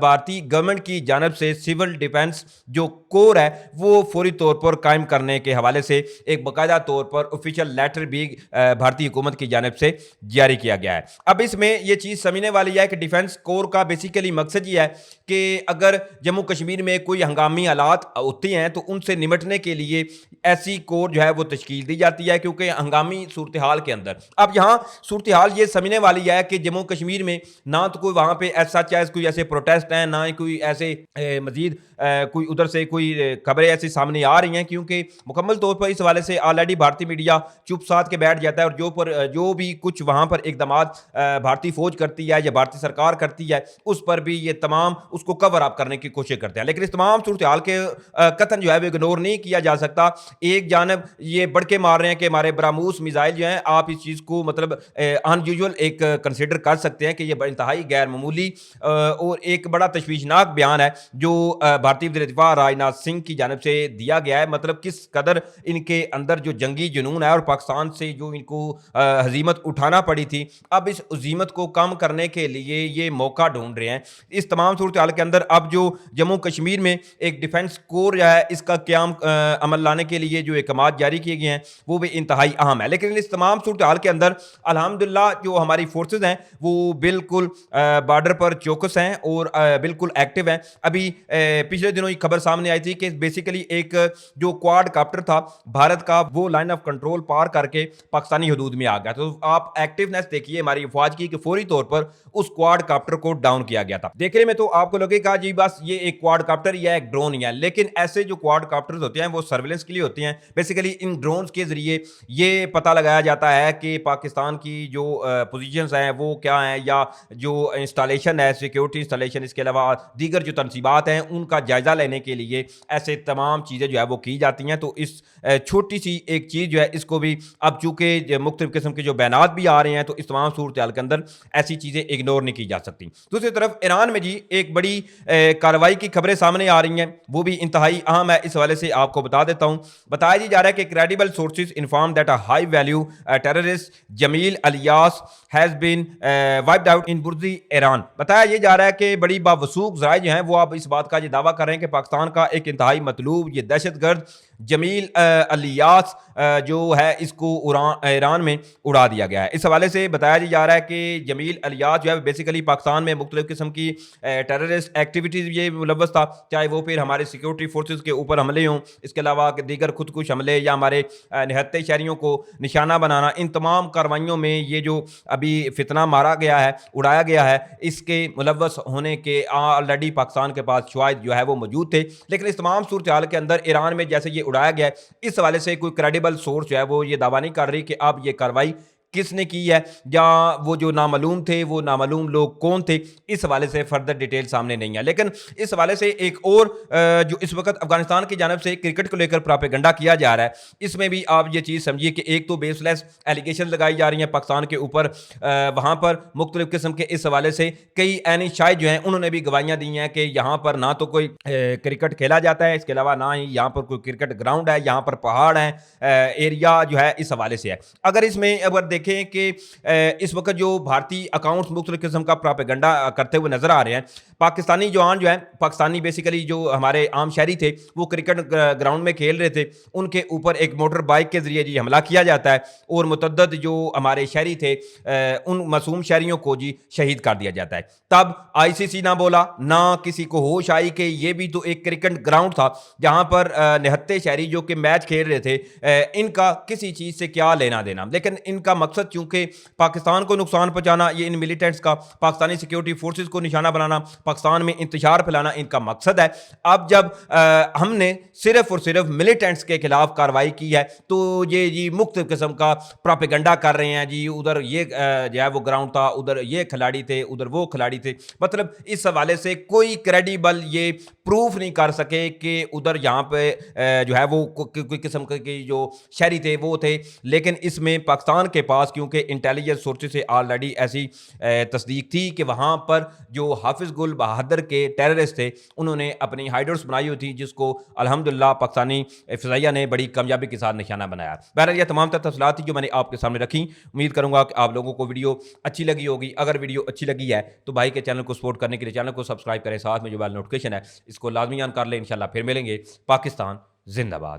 بھارتی گورنمنٹ کی جانب سے سول ڈیفنس جو کور ہے وہ فوری طور پر قائم کرنے کے حوالے سے ایک باقاعدہ طور پر آفیشیل لیٹر بھی بھارتی حکومت کی جانب سے جاری کیا گیا ہے. اب اس میں یہ چیز سمجھنے والی ہے کہ ڈیفنس کور کا بیسیکلی مقصد یہ ہے کہ اگر جموں کشمیر میں کوئی ہنگامی حالات ہوتی ہیں تو ان سے نمٹنے کے لیے ایسی کور جو ہے وہ تشکیل دی جاتی ہے, کیونکہ ہنگامی صورتحال کے اندر اب یہاں صورتحال یہ سمجھنے والی ہے کہ جموں کشمیر میں نہ تو کوئی وہاں پہ ایسا کوئی ایسے پروٹیسٹ ہیں, نہ ہی کوئی ایسے مزید کوئی ادھر سے کوئی خبریں ایسی سامنے آ رہی ہیں, کیونکہ مکمل طور پر اس حوالے سے آلریڈی بھارتی میڈیا چپ ساتھ کے بیٹھ جاتا ہے, اور جو بھی کچھ وہاں پر اقدامات بھارتی فوج کرتی ہے یا بھارتی سرکار کرتی ہے اس پر بھی یہ تمام اس کو کور اپ کرنے کی کوشش کرتے ہیں. لیکن اس تمام صورتحال کے قطعاً جو ہے وہ اگنور نہیں کیا جا سکتا. ایک جانب یہ بڑھ کے مار رہے ہیں کہ ہمارے براموس میزائل جو ہیں, آپ اس چیز کو مطلب ان یوزول ایک کنسیڈر کر سکتے ہیں کہ یہ انتہائی غیر معمولی اور ایک بڑا تشویشناک بیان ہے جو بھارتی وزیر دفاع راجناتھ سنگھ کی جانب سے دیا گیا ہے. مطلب کس قدر ان کے اندر جو جنگی جنون ہے اور پاکستان سے جو ان کو ہزیمت اٹھانا پڑی تھی, اب اس ہزیمت کو کم کرنے کے لیے یہ موقع ڈھونڈ رہے ہیں. اس تمام صورتحال کے اندر اب جو جموں کشمیر میں ایک ڈیفنس کور جو ہے اس کا قیام عمل لانے کے لیے جو احکامات جاری کیے گئے ہیں وہ بھی انتہائی اہم ہے. لیکن اس تمام صورتحال کے اندر الحمدللہ جو ہماری فورسز ہیں وہ بالکل بارڈر پر چوکس ہیں اور بالکل ایکٹیو ہیں. ابھی پچھلے دنوں یہ خبر سامنے آئی تھی کہ بیسیکلی ایک جو کوارڈ کاپٹر تھا بھارت کا وہ لائن آف کنٹرول پار کر کے پاکستانی حدود میں آ گیا. تو آپ ایکٹیونیس دیکھیے ہماری افواج کی کہ فوری طور پر اس کوارڈ کاپٹر کو ڈاؤن کیا گیا تھا. دیکھنے میں تو آپ کو لگے گا جی بس یہ ایک کوارڈ کاپٹر یا ایک ڈرون ہی ہے, لیکن ایسے جو کوارڈ کاپٹرز ہوتے ہیں وہ سرویلنس کے لیے ہوتے ہیں. بیسیکلی ان ڈرونز کے ذریعے یہ پتہ لگایا جاتا ہے کہ پاکستان کی جو پوزیشنز ہیں وہ کیا ہیں, یا جو انسٹالیشن ہے سیکیورٹی انسٹالیشن, اس کے علاوہ دیگر جو تنصیبات ہیں ان کا جائزہ لینے کے لیے ایسے تمام چیزیں جو ہے وہ کی جاتی ہیں. تو اس چھوٹی سی ایک چیز جو ہے اس کو بھی اب چونکہ مختلف قسم کے جو بیانات بھی آ رہے ہیں تو اس تمام صورتحال کے اندر ایسی چیزیں اگنور نہیں کی جا سکتی. دوسری طرف ایران میں جی ایک بڑی کارروائی کی خبریں سامنے آ رہی ہیں, وہ بھی انتہائی اہم ہے. اس حوالے سے آپ کو بتا دیتا ہوں. بتایا جا رہا ہے کہ credible sources inform that a high value terrorist Jamil Ilyas has been wiped out in برزی ایران. بتایا یہ جا رہا ہے کہ بڑی باوثوق ذرائع جو ہیں وہ اب اس بات کا یہ دعویٰ کر رہے ہیں کہ پاکستان کا ایک انتہائی مطلوب یہ دہشت گرد جمیل الیاس جو ہے اس کو ایران میں اڑا دیا گیا ہے. اس حوالے سے بتایا جا رہا ہے کہ جمیل الیاس جو ہے بیسیکلی پاکستان میں مختلف قسم کی ٹیررسٹ ایکٹیویٹیز یہ ملوث تھا, چاہے وہ پھر ہمارے سیکیورٹی فورسز کے اوپر حملے ہوں, اس کے علاوہ دیگر خود کش حملے یا ہمارے نہتے شہریوں کو نشانہ بنانا. ان تمام کارروائیوں میں یہ جو ابھی فتنہ مارا گیا ہے, اڑایا گیا ہے, اس کے ملوث ہونے کے آلریڈی پاکستان کے پاس شواہد جو ہے وہ موجود تھے. لیکن اس تمام صورتحال کے اندر ایران میں جیسے یہ اڑایا گیا ہے, اس حوالے سے کوئی کریڈیبل سورس جو ہے وہ یہ دعویٰ نہیں کر رہی کہ اب یہ کارروائی کس نے کی ہے, یا وہ جو نامعلوم تھے وہ نامعلوم لوگ کون تھے. اس حوالے سے فردر ڈیٹیل سامنے نہیں ہے. لیکن اس حوالے سے ایک اور جو اس وقت افغانستان کی جانب سے کرکٹ کو لے کر پراپیگنڈا کیا جا رہا ہے, اس میں بھی آپ یہ چیز سمجھیے کہ ایک تو بیس لیس ایلیگیشن لگائی جا رہی ہیں پاکستان کے اوپر, وہاں پر مختلف قسم کے اس حوالے سے کئی عینی شاہد جو ہیں انہوں نے بھی گواہیاں دی ہیں کہ یہاں پر نہ تو کوئی کرکٹ کھیلا جاتا ہے, اس کے علاوہ نہ ہی یہاں پر کوئی کرکٹ گراؤنڈ ہے, یہاں پر پہاڑ ہیں, ایریا جو ہے اس حوالے سے ہے. اگر اس میں اگر دیکھیں کہ اس وقت جو بھارتی اکاؤنٹس مختلف قسم کا پراپیگنڈا کرتے ہوئے نظر آ رہے ہیں, پاکستانی جوان جو ہیں پاکستانی بیسیکلی جو ہمارے عام شہری تھے وہ کرکٹ گراؤنڈ میں کھیل رہے تھے, ان کے اوپر ایک موٹر بائک کے ذریعے جی حملہ کیا جاتا ہے اور متعدد جو ہمارے شہری تھے ان معصوم شہریوں کو جی شہید کر دیا جاتا ہے. تب آئی سی سی نہ بولا, نہ کسی کو ہوش آئی کہ یہ بھی تو ایک کرکٹ گراؤنڈ تھا جہاں پر نہتے شہری جو کہ میچ کھیل رہے تھے, ان کا کسی چیز سے کیا لینا دینا. لیکن ان کا مقصد چونکہ پاکستان کو نقصان پہنچانا, یہ ان ملیٹنٹس کا پاکستانی سیکیورٹی فورسز کو نشانہ بنانا, پاکستان میں انتشار پھیلانا ان کا مقصد ہے. اب جب ہم نے صرف اور صرف ملیٹنٹس کے خلاف کارروائی کی ہے تو یہ جی مختلف قسم کا پراپیگنڈا کر رہے ہیں جی ادھر یہ جو ہے وہ گراؤنڈ تھا, ادھر یہ کھلاڑی تھے, ادھر وہ کھلاڑی تھے. مطلب اس حوالے سے کوئی کریڈیبل یہ پروف نہیں کر سکے کہ ادھر یہاں پہ جو ہے وہ کوئی قسم کے جو شہری تھے وہ تھے. لیکن اس میں پاکستان کے پاس پاس کیونکہ انٹیلیجنس سورسز سے آلریڈی ایسی تصدیق تھی کہ وہاں پر جو حافظ گل بہادر کے ٹیررسٹ تھے انہوں نے اپنی ہائیڈرس بنائی ہوئی تھی جس کو الحمدللہ پاکستانی فضائیہ نے بڑی کامیابی کے ساتھ نشانہ بنایا. بہرحال یہ تمام تر تفصیلات تھی جو میں نے آپ کے سامنے رکھی. امید کروں گا کہ آپ لوگوں کو ویڈیو اچھی لگی ہوگی. اگر ویڈیو اچھی لگی ہے تو بھائی کے چینل کو سپورٹ کرنے کے لیے چینل کو سبسکرائب کریں, ساتھ میں جو بیل نوٹیفکیشن ہے اس کو لازمی آن کر لیں. انشاءاللہ پھر ملیں گے. پاکستان زندہ باد.